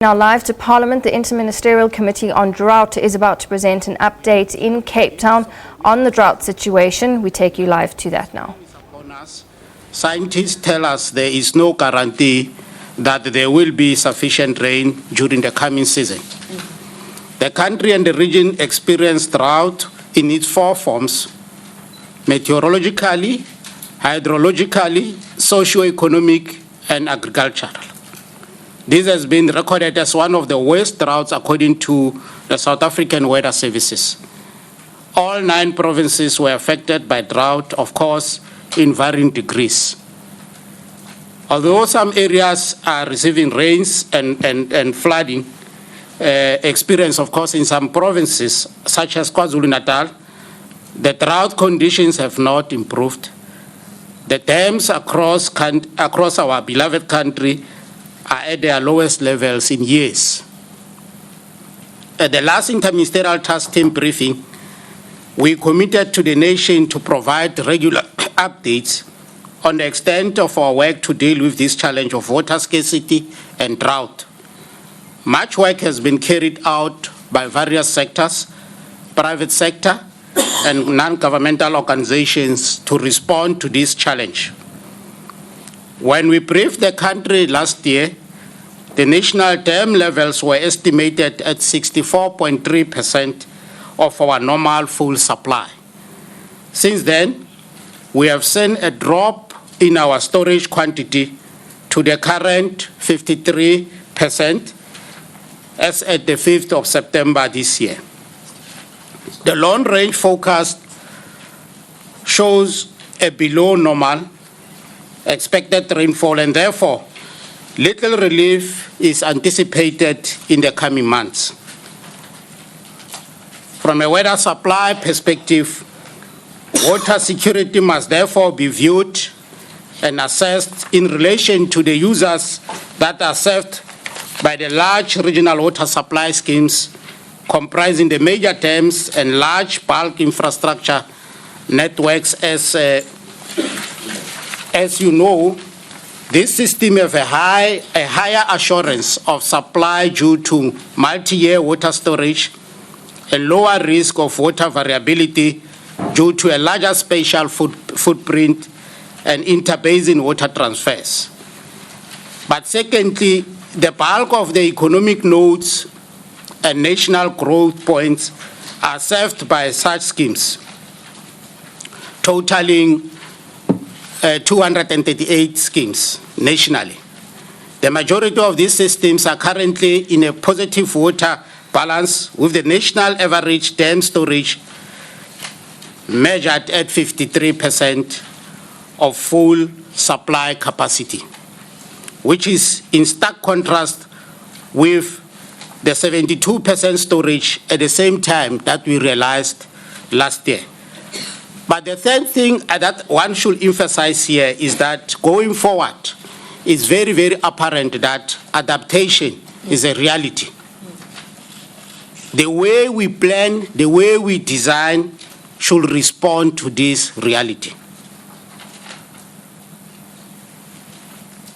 Now live to Parliament, the Inter-ministerial Committee on Drought is about to present an update in Cape Town on the drought situation. We take you live to that now. Scientists tell us there is no guarantee that there will be sufficient rain during the coming season. The country and the region experience drought in its four forms: meteorologically, hydrologically, socio-economic, and agricultural. This has been recorded as one of the worst droughts according to the South African weather services. All 9 provinces were affected by drought, of course, in varying degrees. Although some areas are receiving rains and flooding experience, of course, in some provinces, such as KwaZulu-Natal, the drought conditions have not improved. The dams across our beloved country are at their lowest levels in years. At the last Inter-ministerial Task Team briefing, we committed to the nation to provide regular updates on the extent of our work to deal with this challenge of water scarcity and drought. Much work has been carried out by various sectors, private sector, and non-governmental organizations to respond to this challenge. When we briefed the country last year, the national dam levels were estimated at 64.3% of our normal full supply. Since then, we have seen a drop in our storage quantity to the current 53% as at the 5th of September this year. The long-range forecast shows a below normal expected rainfall, and therefore little relief is anticipated in the coming months. From a weather supply perspective, water security must therefore be viewed and assessed in relation to the users that are served by the large regional water supply schemes comprising the major dams and large bulk infrastructure networks. As you know, this system has a higher assurance of supply due to multi-year water storage and lower risk of water variability due to a larger spatial footprint and interbasin water transfers. But secondly, the bulk of the economic nodes and national growth points are served by such schemes, totaling 238 schemes nationally. The majority of these systems are currently in a positive water balance, with the national average dam storage measured at 53% of full supply capacity, which is in stark contrast with the 72% storage at the same time that we realized last year. But the third thing that one should emphasize here is that going forward, it's very, very apparent that adaptation is a reality. The way we plan, the way we design should respond to this reality.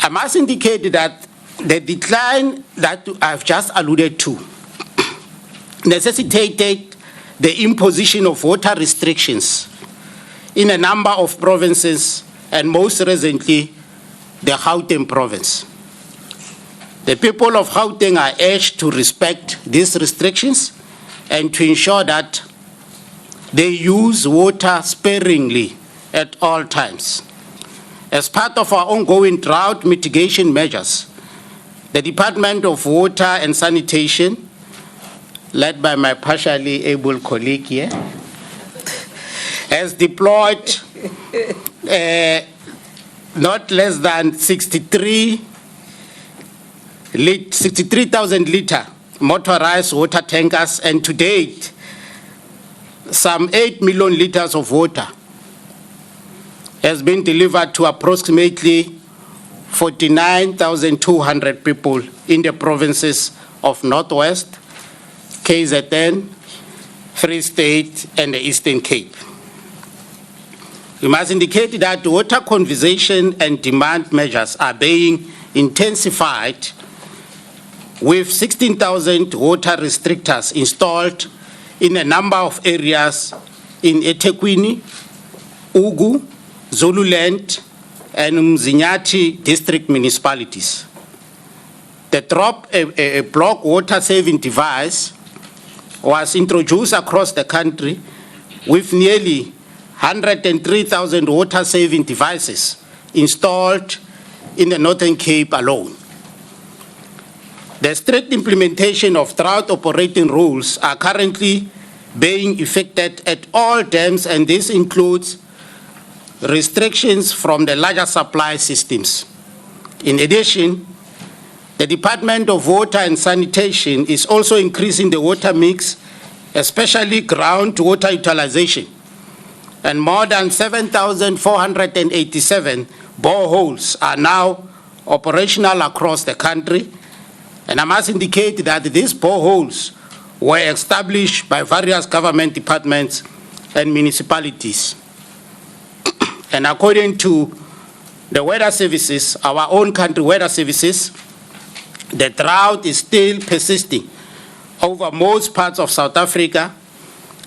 I must indicate that the decline that I've just alluded to necessitated the imposition of water restrictions in a number of provinces, and most recently, the Gauteng province. The people of Gauteng are urged to respect these restrictions and to ensure that they use water sparingly at all times. As part of our ongoing drought mitigation measures, the Department of Water and Sanitation, led by my partially able colleague here, has deployed not less than 63,000 litre motorized water tankers, and to date, some 8 million litres of water has been delivered to approximately 49,200 people in the provinces of Northwest, KZN, Free State, and the Eastern Cape. We must indicate that water conservation and demand measures are being intensified with 16,000 water restrictors installed in a number of areas in eThekwini, Ugu, Zululand, and Mzinyati district municipalities. The Drop, a block water saving device, was introduced across the country with nearly 103,000 water saving devices installed in the Northern Cape alone. The strict implementation of drought operating rules are currently being effected at all dams, and this includes restrictions from the larger supply systems. In addition, the Department of Water and Sanitation is also increasing the water mix, especially groundwater utilization, and more than 7,487 boreholes are now operational across the country. And I must indicate that these boreholes were established by various government departments and municipalities. And according to the weather services, our own country weather services, the drought is still persisting over most parts of South Africa,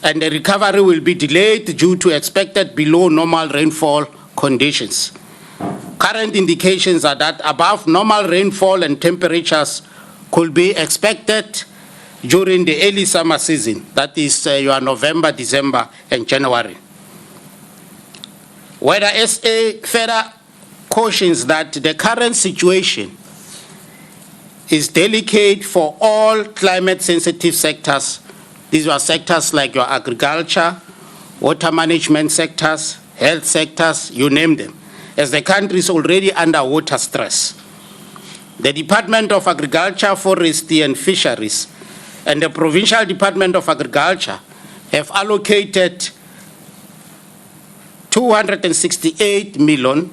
and the recovery will be delayed due to expected below normal rainfall conditions. Current indications are that above normal rainfall and temperatures could be expected during the early summer season, that is your November, December, and January. Weather SA further cautions that the current situation is delicate for all climate-sensitive sectors. These are sectors like your agriculture, water management sectors, health sectors, you name them, as the country is already under water stress. The Department of Agriculture, Forestry and Fisheries and the Provincial Department of Agriculture have allocated 268 million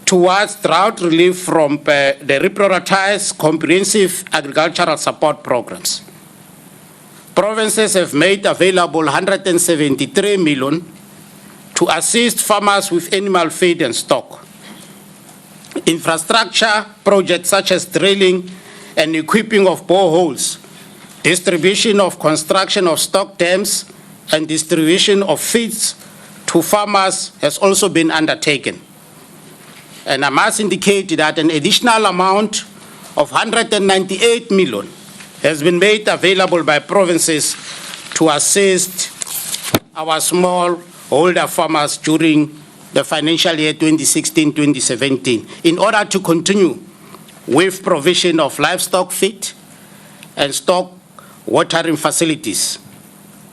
towards drought relief from the reprioritized comprehensive agricultural support programs. Provinces have made available 173 million to assist farmers with animal feed and stock. Infrastructure projects such as drilling and equipping of boreholes, distribution of construction of stock dams, and distribution of feeds to farmers has also been undertaken. And I must indicate that an additional amount of 198 million has been made available by provinces to assist our smallholder farmers during the financial year 2016-2017 in order to continue with provision of livestock feed and stock watering facilities.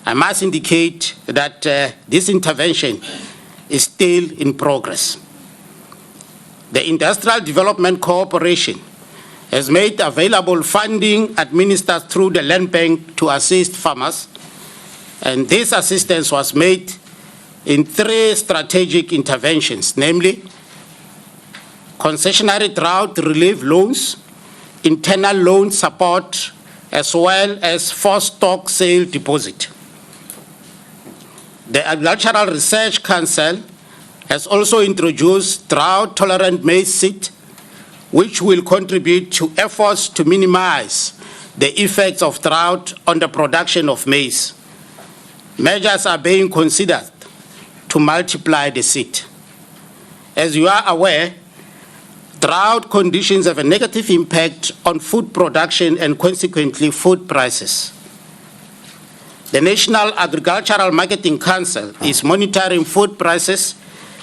I must indicate that this intervention is still in progress. The Industrial Development Corporation has made available funding administered through the Land Bank to assist farmers, and this assistance was made in 3 strategic interventions, namely concessionary drought relief loans, internal loan support, as well as forced stock sale deposit. The Agricultural Research Council has also introduced drought-tolerant maize seed, which will contribute to efforts to minimize the effects of drought on the production of maize. Measures are being considered to multiply the seed. As you are aware, drought conditions have a negative impact on food production and consequently food prices. The National Agricultural Marketing Council is monitoring food prices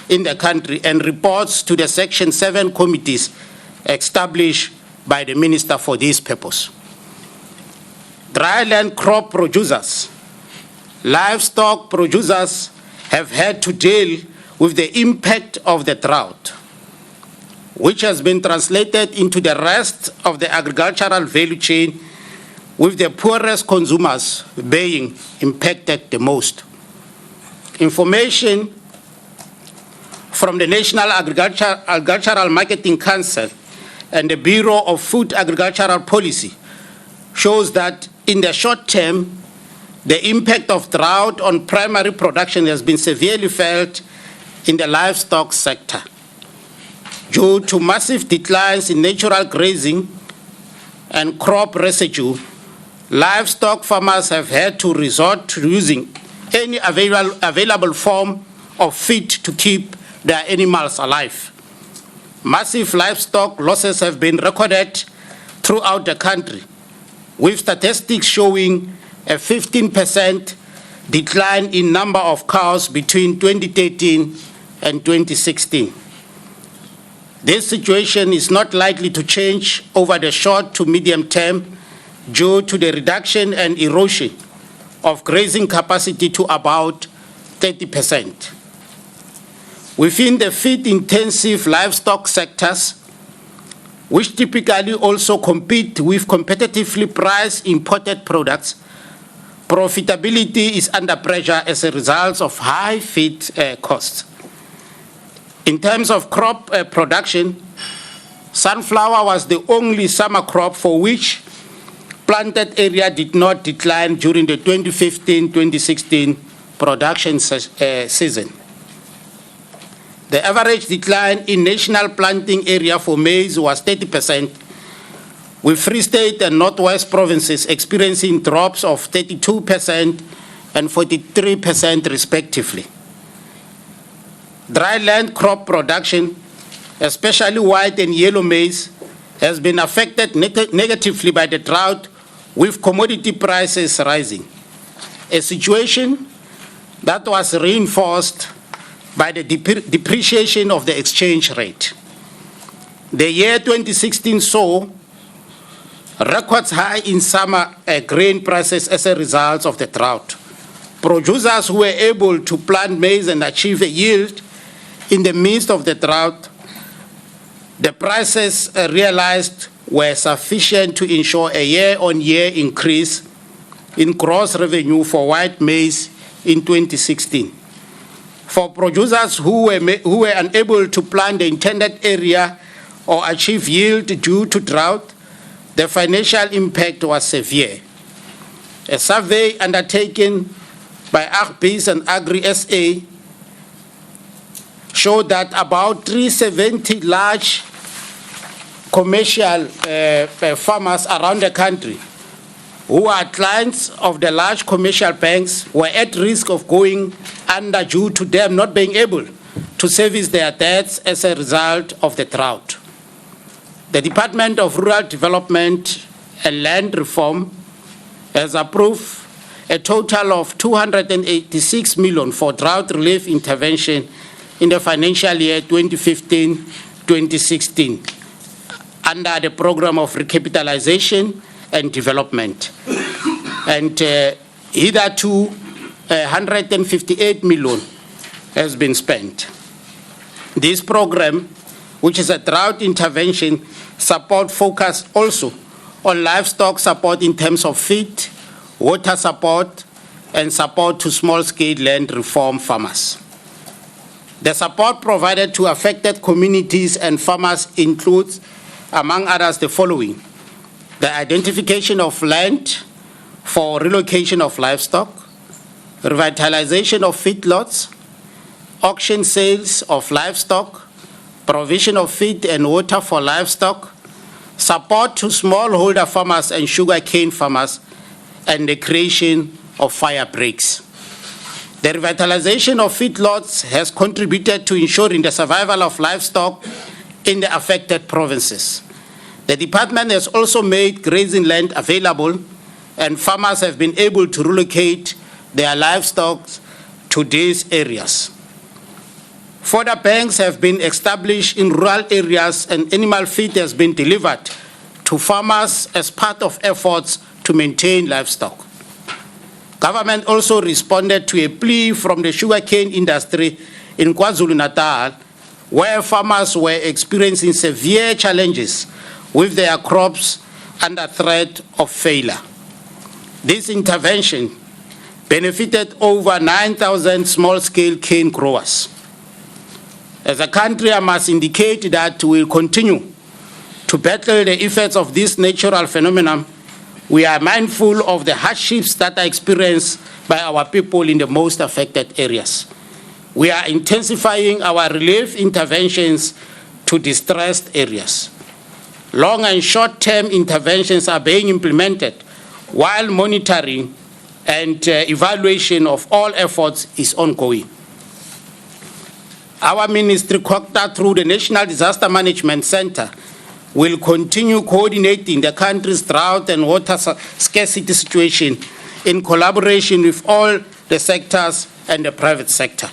in the country and reports to the Section 7 committees established by the Minister for this purpose. Dryland crop producers, livestock producers have had to deal with the impact of the drought, which has been translated into the rest of the agricultural value chain, with the poorest consumers being impacted the most. Information from the National Agricultural Marketing Council and the Bureau of Food Agricultural Policy shows that in the short term, the impact of drought on primary production has been severely felt in the livestock sector due to massive declines in natural grazing and crop residue, livestock farmers have had to resort to using any available form of feed to keep their animals alive. Massive livestock losses have been recorded throughout the country, with statistics showing a 15% decline in number of cows between 2013 and 2016. This situation is not likely to change over the short to medium term due to the reduction and erosion of grazing capacity to about 30%. Within the feed-intensive livestock sectors, which typically also compete with competitively priced imported products, profitability is under pressure as a result of high feed costs. In terms of crop production, sunflower was the only summer crop for which planted area did not decline during the 2015-2016 production season. The average decline in national planting area for maize was 30%, with Free State and Northwest provinces experiencing drops of 32% and 43% respectively. Dry land crop production, especially white and yellow maize, has been affected negatively by the drought, with commodity prices rising, a situation that was reinforced by the depreciation of the exchange rate. The year 2016 saw records high in summer grain prices as a result of the drought. Producers who were able to plant maize and achieve a yield in the midst of the drought, the prices realized were sufficient to ensure a year-on-year increase in gross revenue for white maize in 2016. For producers who were unable to plant the intended area or achieve yield due to drought, the financial impact was severe. A survey undertaken by AgBiz and Agri-SA showed that about 370 large commercial farmers around the country who are clients of the large commercial banks were at risk of going under due to them not being able to service their debts as a result of the drought. The Department of Rural Development and Land Reform has approved a total of 286 million for drought relief intervention in the financial year 2015-2016 under the program of recapitalization and development. And hitherto, 158 million has been spent. This program, which is a drought intervention support, focus also on livestock support in terms of feed, water support, and support to small-scale land reform farmers. The support provided to affected communities and farmers includes, among others, the following: the identification of land for relocation of livestock, revitalization of feedlots, auction sales of livestock, provision of feed and water for livestock, support to smallholder farmers and sugarcane farmers, and the creation of fire breaks. The revitalization of feedlots has contributed to ensuring the survival of livestock in the affected provinces. The department has also made grazing land available, and farmers have been able to relocate their livestock to these areas. Further banks have been established in rural areas, and animal feed has been delivered to farmers as part of efforts to maintain livestock. Government also responded to a plea from the sugarcane industry in KwaZulu-Natal, where farmers were experiencing severe challenges with their crops under threat of failure. This intervention benefited over 9,000 small-scale cane growers. As a country, I must indicate that we will continue to battle the effects of this natural phenomenon. We are mindful of the hardships that are experienced by our people in the most affected areas. We are intensifying our relief interventions to distressed areas. Long and short-term interventions are being implemented while monitoring and evaluation of all efforts is ongoing. Our ministry, through the National Disaster Management Center, will continue coordinating the country's drought and water scarcity situation in collaboration with all the sectors and the private sector.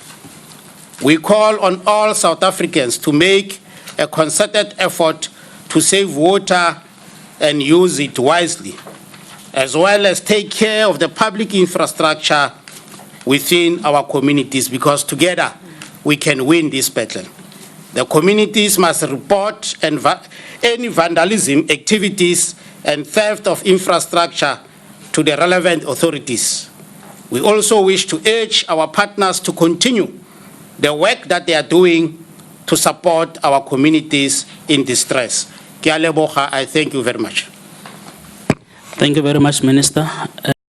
We call on all South Africans to make a concerted effort to save water and use it wisely, as well as take care of the public infrastructure within our communities, because together we can win this battle. The communities must report any vandalism activities and theft of infrastructure to the relevant authorities. We also wish to urge our partners to continue the work that they are doing to support our communities in distress. Ke a leboga. I thank you very much. Thank you very much, Minister.